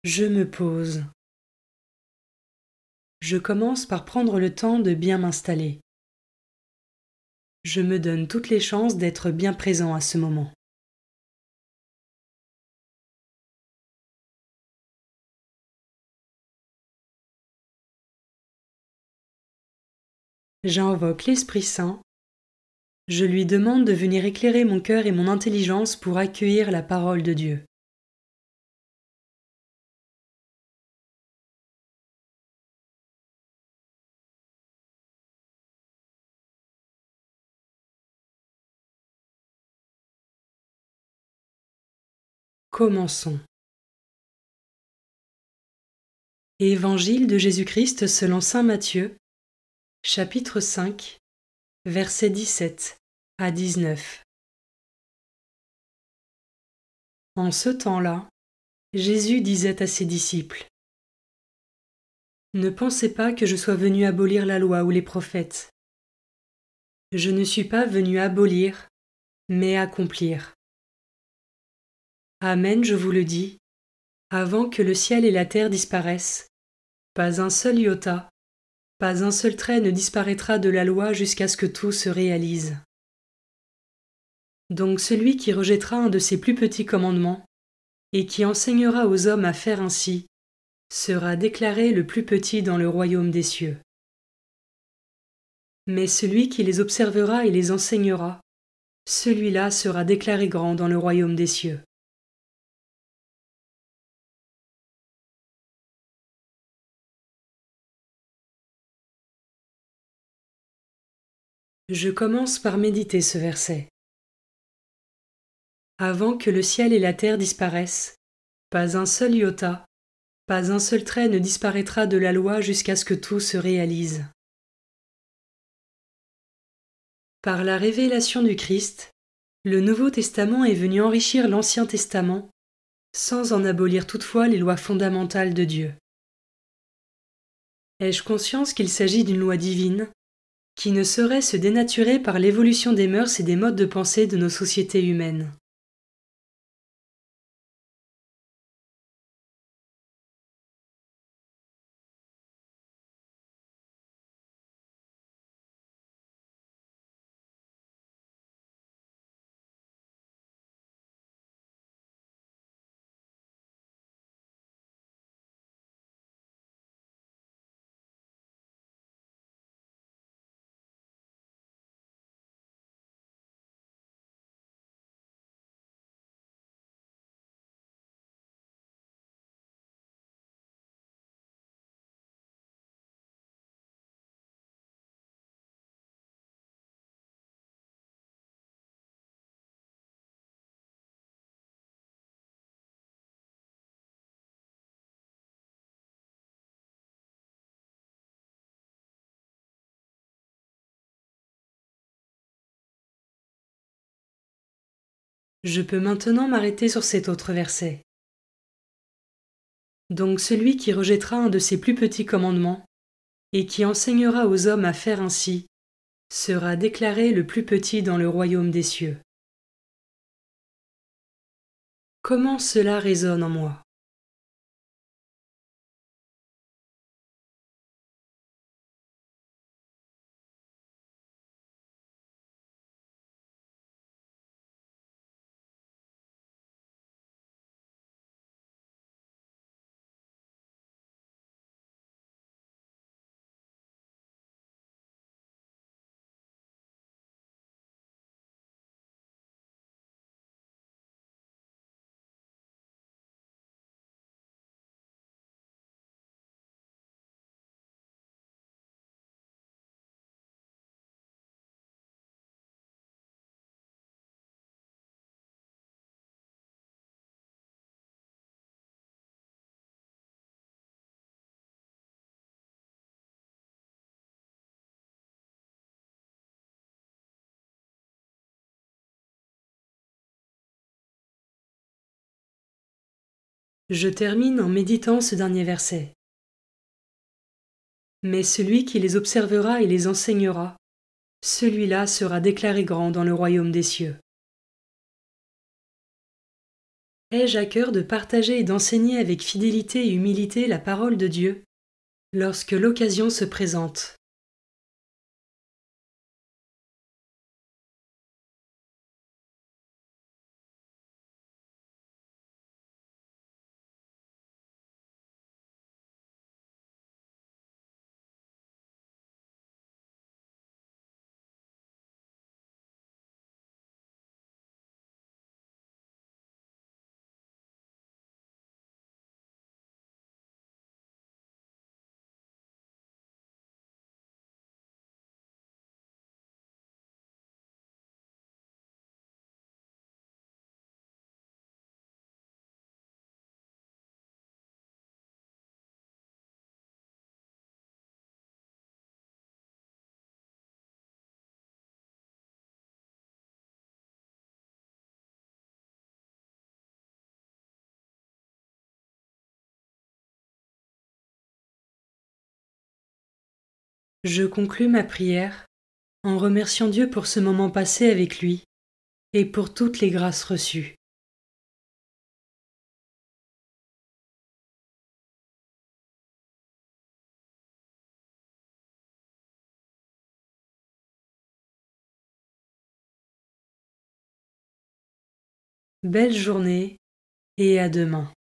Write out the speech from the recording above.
Je me pose. Je commence par prendre le temps de bien m'installer. Je me donne toutes les chances d'être bien présent à ce moment. J'invoque l'Esprit Saint. Je lui demande de venir éclairer mon cœur et mon intelligence pour accueillir la parole de Dieu. Commençons. Évangile de Jésus-Christ selon saint Matthieu, chapitre 5, versets 17 à 19. En ce temps-là, Jésus disait à ses disciples : Ne pensez pas que je sois venu abolir la loi ou les prophètes. Je ne suis pas venu abolir, mais accomplir. Amen, je vous le dis, avant que le ciel et la terre disparaissent, pas un seul iota, pas un seul trait ne disparaîtra de la loi jusqu'à ce que tout se réalise. Donc celui qui rejettera un de ces plus petits commandements, et qui enseignera aux hommes à faire ainsi, sera déclaré le plus petit dans le royaume des cieux. Mais celui qui les observera et les enseignera, celui-là sera déclaré grand dans le royaume des cieux. Je commence par méditer ce verset. Avant que le ciel et la terre disparaissent, pas un seul iota, pas un seul trait ne disparaîtra de la loi jusqu'à ce que tout se réalise. Par la révélation du Christ, le Nouveau Testament est venu enrichir l'Ancien Testament, sans en abolir toutefois les lois fondamentales de Dieu. Ai-je conscience qu'il s'agit d'une loi divine, qui ne saurait se dénaturer par l'évolution des mœurs et des modes de pensée de nos sociétés humaines. Je peux maintenant m'arrêter sur cet autre verset. Donc celui qui rejettera un de ces plus petits commandements, et qui enseignera aux hommes à faire ainsi, sera déclaré le plus petit dans le royaume des cieux. Comment cela résonne en moi? Je termine en méditant ce dernier verset. Mais celui qui les observera et les enseignera, celui-là sera déclaré grand dans le royaume des cieux. Ai-je à cœur de partager et d'enseigner avec fidélité et humilité la parole de Dieu lorsque l'occasion se présente. Je conclus ma prière en remerciant Dieu pour ce moment passé avec lui et pour toutes les grâces reçues. Belle journée et à demain.